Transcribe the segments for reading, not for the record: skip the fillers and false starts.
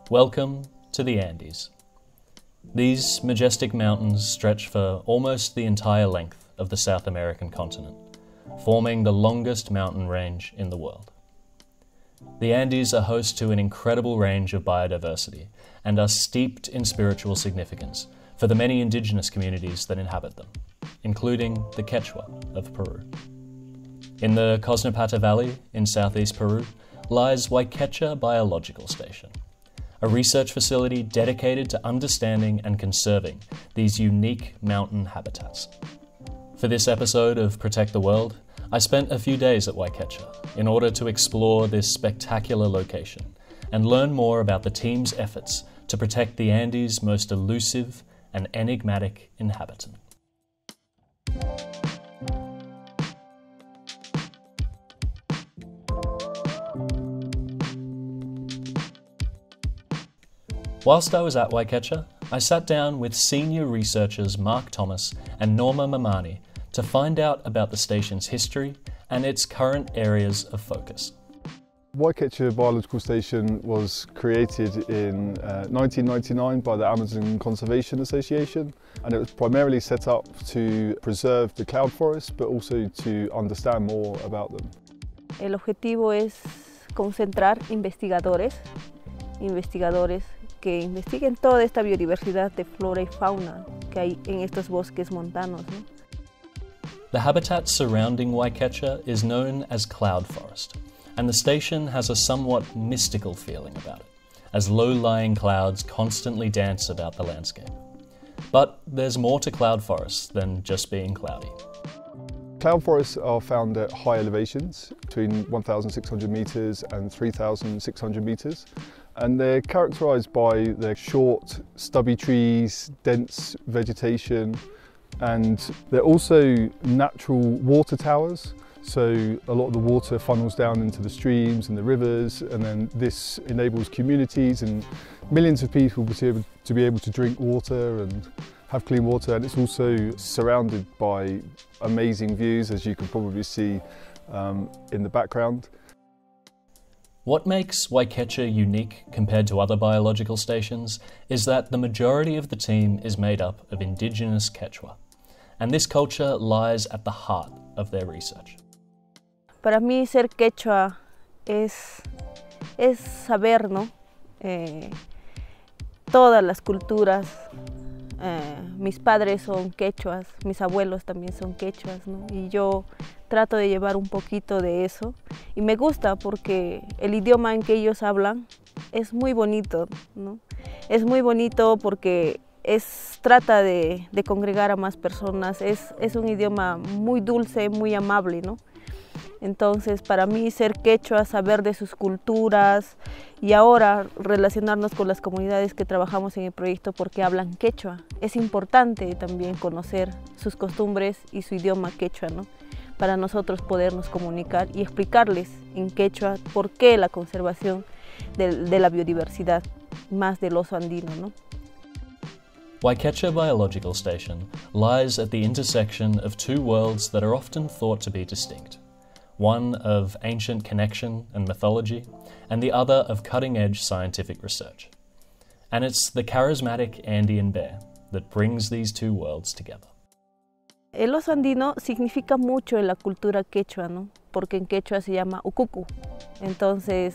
Welcome to the Andes. These majestic mountains stretch for almost the entire length of the South American continent, forming the longest mountain range in the world. The Andes are host to an incredible range of biodiversity and are steeped in spiritual significance for the many indigenous communities that inhabit them, including the Quechua of Peru. In the Cosnapata Valley in southeast Peru lies Wayqecha Biological Station, a research facility dedicated to understanding and conserving these unique mountain habitats. For this episode of Protect the World, I spent a few days at Wayqecha in order to explore this spectacular location and learn more about the team's efforts to protect the Andes' most elusive and enigmatic inhabitant. Whilst I was at Wayqecha, I sat down with senior researchers Mark Thomas and Norma Mamani to find out about the station's history and its current areas of focus. Wayqecha Biological Station was created in 1999 by the Amazon Conservation Association, and it was primarily set up to preserve the cloud forests but also to understand more about them. El objetivo es concentrar investigadores que investiguen toda esta biodiversidad de flora y fauna que hay en estos bosques montanos, ¿no? The habitat surrounding Wayqecha is known as cloud forest, and the station has a somewhat mystical feeling about it, as low-lying clouds constantly dance about the landscape. But there's more to cloud forests than just being cloudy. Cloud forests are found at high elevations, between 1,600 metres and 3,600 metres, and they're characterised by their short, stubby trees, dense vegetation, and they're also natural water towers. So a lot of the water funnels down into the streams and the rivers, and then this enables communities and millions of people to be able to drink water and have clean water. And it's also surrounded by amazing views, as you can probably see in the background. What makes Wayqecha unique compared to other biological stations is that the majority of the team is made up of Indigenous Quechua, and this culture lies at the heart of their research. Para mí ser quechua es saber, ¿no? Todas las culturas. Mis padres son quechuas, mis abuelos también son quechuas, ¿no? Y yo trato de llevar un poquito de eso y me gusta porque el idioma en que ellos hablan es muy bonito, ¿no? Es muy bonito porque trata de congregar a más personas, es un idioma muy dulce, muy amable, ¿no? Entonces, para mí ser quechua, saber de sus culturas y ahora relacionarnos con las comunidades que trabajamos en el proyecto porque hablan quechua. Es importante también conocer sus costumbres y su idioma quechua, ¿no? Para nosotros podernos comunicar y explicarles en quechua por qué la conservación de la biodiversidad, más del oso andino, ¿no? Wayqecha Biological Station lies at the intersection of two worlds that are often thought to be distinct. One of ancient connection and mythology, and the other of cutting-edge scientific research. And it's the charismatic Andean bear that brings these two worlds together. El oso andino significa mucho en la cultura quechua, ¿no? Porque en quechua se llama ukuku. Entonces,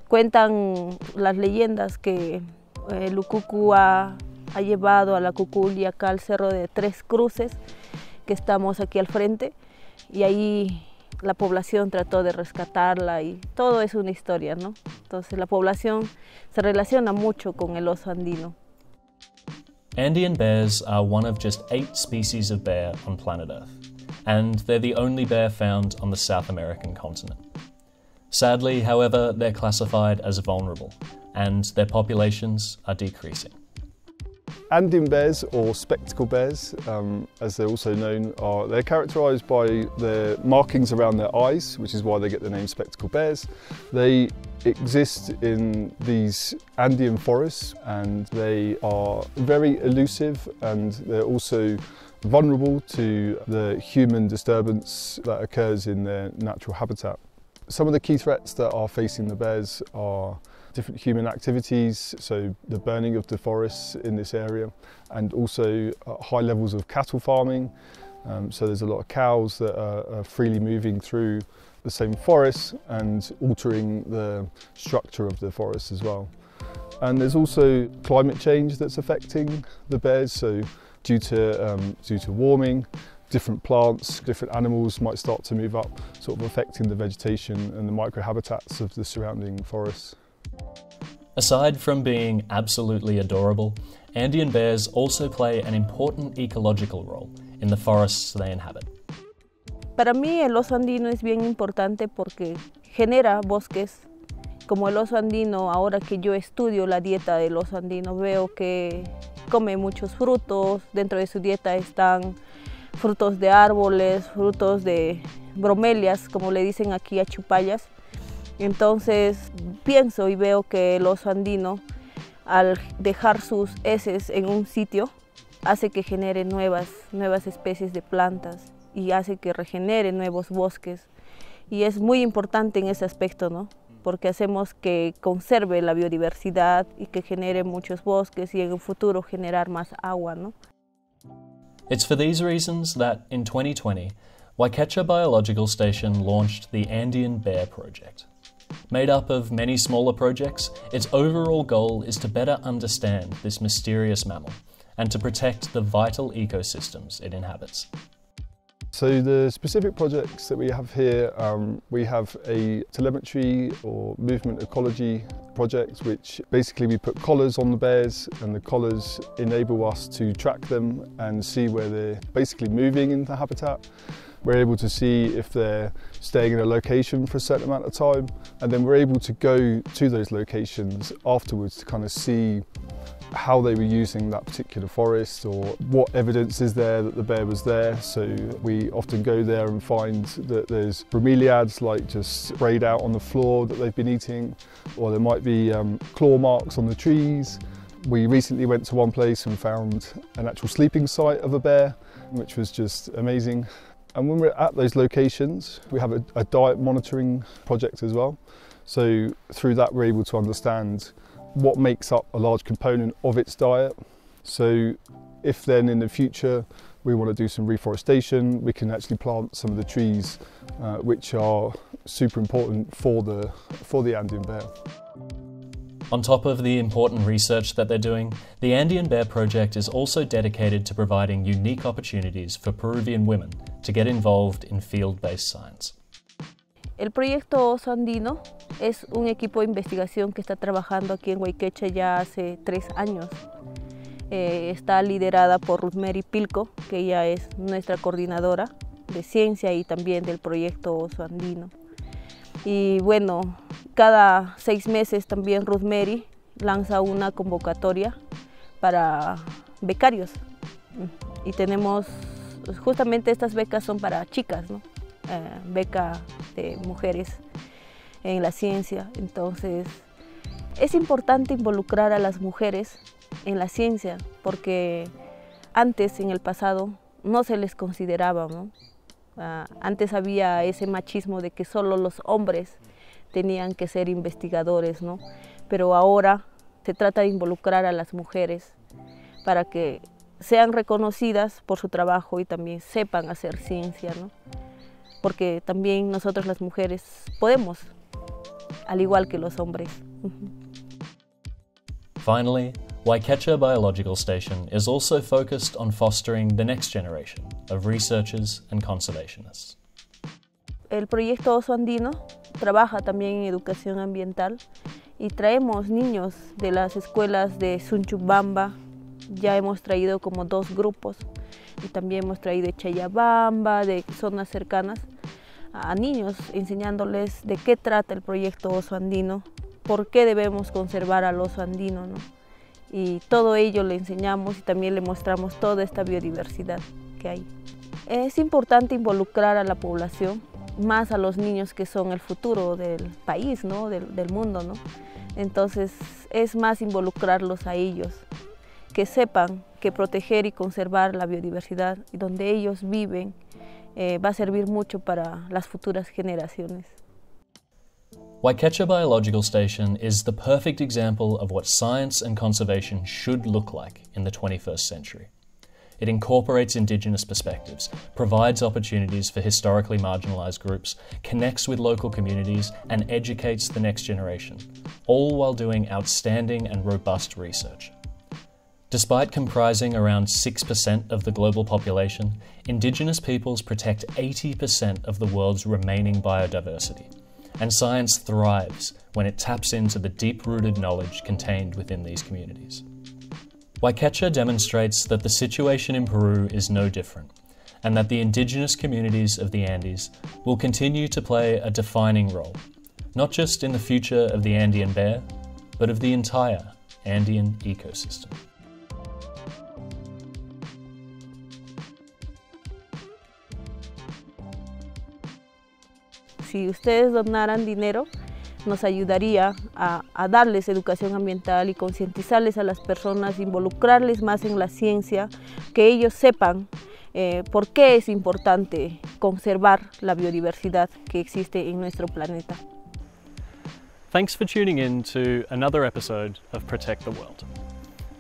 cuentan las leyendas que el ukuku ha llevado a la cuculi acá al Cerro de Tres Cruces, que estamos aquí al frente, y ahí la población trató de rescatarla y todo es una historia, ¿no? Entonces la población se relaciona mucho con el oso andino. Andean bears are one of just 8 species of bear on planet Earth, and they're the only bear found on the South American continent. Sadly, however, they're classified as vulnerable, and their populations are decreasing. Andean bears, or spectacle bears, as they're also known, they're characterised by the markings around their eyes, which is why they get the name spectacle bears. They exist in these Andean forests and they are very elusive, and they're also vulnerable to the human disturbance that occurs in their natural habitat. Some of the key threats that are facing the bears are different human activities, so the burning of the forests in this area, and also high levels of cattle farming. So there's a lot of cows that are freely moving through the same forests and altering the structure of the forest as well. And there's also climate change that's affecting the bears, so due to warming, different plants, different animals might start to move up, sort of affecting the vegetation and the microhabitats of the surrounding forests. Aside from being absolutely adorable, Andean bears also play an important ecological role in the forests they inhabit. Para mí el oso andino es bien importante porque genera bosques. Como el oso andino, ahora que yo estudio la dieta del oso andino, veo que come muchos frutos, dentro de su dieta están frutos de árboles, frutos de bromelias, como le dicen aquí a chupallas. Entonces pienso y veo que el oso andino, al dejar sus heces en un sitio, hace que genere nuevas especies de plantas y hace que regenere nuevos bosques. Y es muy importante en ese aspecto, ¿no? Porque hacemos que conserve la biodiversidad y que genere muchos bosques y en el futuro generar más agua, ¿no? It's for these reasons that in 2020, Wayqecha Biological Station launched the Andean Bear Project. Made up of many smaller projects, its overall goal is to better understand this mysterious mammal and to protect the vital ecosystems it inhabits. So the specific projects that we have here, we have a telemetry or movement ecology project, which basically we put collars on the bears, and the collars enable us to track them and see where they're basically moving in the habitat. We're able to see if they're staying in a location for a certain amount of time, and then we're able to go to those locations afterwards to kind of see how they were using that particular forest or what evidence is there that the bear was there. So we often go there and find that there's bromeliads like just sprayed out on the floor that they've been eating, or there might be claw marks on the trees. We recently went to one place and found an actual sleeping site of a bear, which was just amazing. And when we're at those locations, we have a diet monitoring project as well. So through that we're able to understand what makes up a large component of its diet. So if then in the future we want to do some reforestation, we can actually plant some of the trees which are super important for the Andean bear. On top of the important research that they're doing, the Andean Bear Project is also dedicated to providing unique opportunities for Peruvian women to get involved in field-based science. El proyecto Oso Andino es un equipo de investigación que está trabajando aquí en Wayqecha ya hace 3 años. Está liderada por Rosemary Pilco, que ella es nuestra coordinadora de ciencia y también del proyecto Oso Andino. Y bueno, cada 6 meses también Rosemary lanza una convocatoria para becarios. Y tenemos, justamente estas becas son para chicas, ¿no? Beca de mujeres en la ciencia. Entonces es importante involucrar a las mujeres en la ciencia porque antes, en el pasado, no se les consideraba, ¿no? Antes había ese machismo de que solo los hombres tenían que ser investigadores, ¿no? Pero ahora se trata de involucrar a las mujeres para que sean reconocidas por su trabajo y también sepan hacer ciencia, ¿no? Porque también nosotros las mujeres podemos, al igual que los hombres. Finally, Wayqecha Biological Station is also focused on fostering the next generation of researchers and conservationists. El proyecto Oso Andino trabaja también en educación ambiental y traemos niños de las escuelas de Sunchubamba. Ya hemos traído como 2 grupos y también hemos traído de Chayabamba, de zonas cercanas, a niños enseñándoles de qué trata el proyecto Oso Andino, por qué debemos conservar al oso andino, ¿no? Y todo ello le enseñamos y también le mostramos toda esta biodiversidad que hay. Es importante involucrar a la población, más a los niños que son el futuro del país, ¿no? del mundo, ¿no? Entonces es más involucrarlos a ellos, que sepan que proteger y conservar la biodiversidad y donde ellos viven va a servir mucho para las futuras generaciones. Wayqecha Biological Station is the perfect example of what science and conservation should look like in the 21st century. It incorporates Indigenous perspectives, provides opportunities for historically marginalised groups, connects with local communities, and educates the next generation, all while doing outstanding and robust research. Despite comprising around 6% of the global population, Indigenous peoples protect 80% of the world's remaining biodiversity, and science thrives when it taps into the deep-rooted knowledge contained within these communities. Wayqecha demonstrates that the situation in Peru is no different, and that the indigenous communities of the Andes will continue to play a defining role, not just in the future of the Andean bear, but of the entire Andean ecosystem. Si ustedes donaran dinero, nos ayudaría a darles educación ambiental y concientizarles a las personas, involucrarles más en la ciencia, que ellos sepan por qué es importante conservar la biodiversidad que existe en nuestro planeta. Thanks for tuning in to another episode of Protect the World.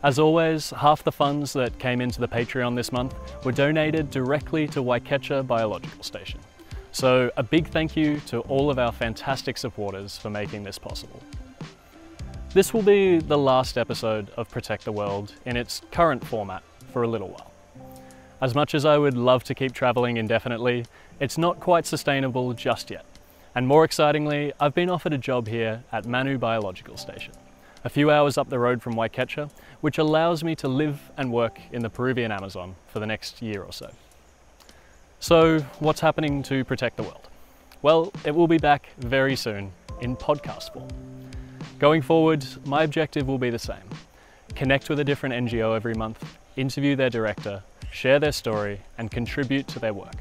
As always, half the funds that came into the Patreon this month were donated directly to Wayqecha Biological Station. So a big thank you to all of our fantastic supporters for making this possible. This will be the last episode of Protect the World in its current format for a little while. As much as I would love to keep travelling indefinitely, it's not quite sustainable just yet. And more excitingly, I've been offered a job here at Manu Biological Station, a few hours up the road from Wayqecha, which allows me to live and work in the Peruvian Amazon for the next year or so. So what's happening to Protect the World? Well, it will be back very soon in podcast form. Going forward, my objective will be the same. Connect with a different NGO every month, interview their director, share their story, and contribute to their work.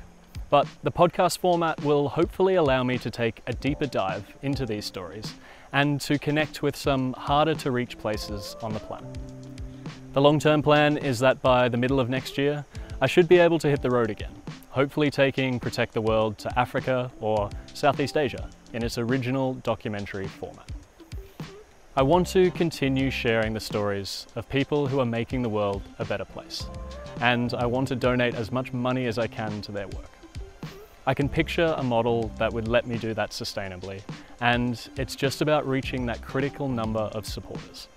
But the podcast format will hopefully allow me to take a deeper dive into these stories and to connect with some harder to reach places on the planet. The long-term plan is that by the middle of next year, I should be able to hit the road again, hopefully taking Protect the World to Africa or Southeast Asia in its original documentary format. I want to continue sharing the stories of people who are making the world a better place, and I want to donate as much money as I can to their work. I can picture a model that would let me do that sustainably, and it's just about reaching that critical number of supporters.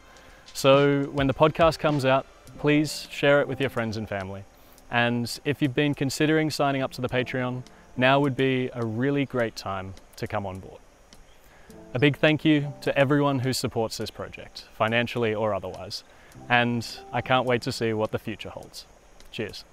So when the podcast comes out, please share it with your friends and family. And if you've been considering signing up to the Patreon, now would be a really great time to come on board. A big thank you to everyone who supports this project, financially or otherwise, and I can't wait to see what the future holds. Cheers.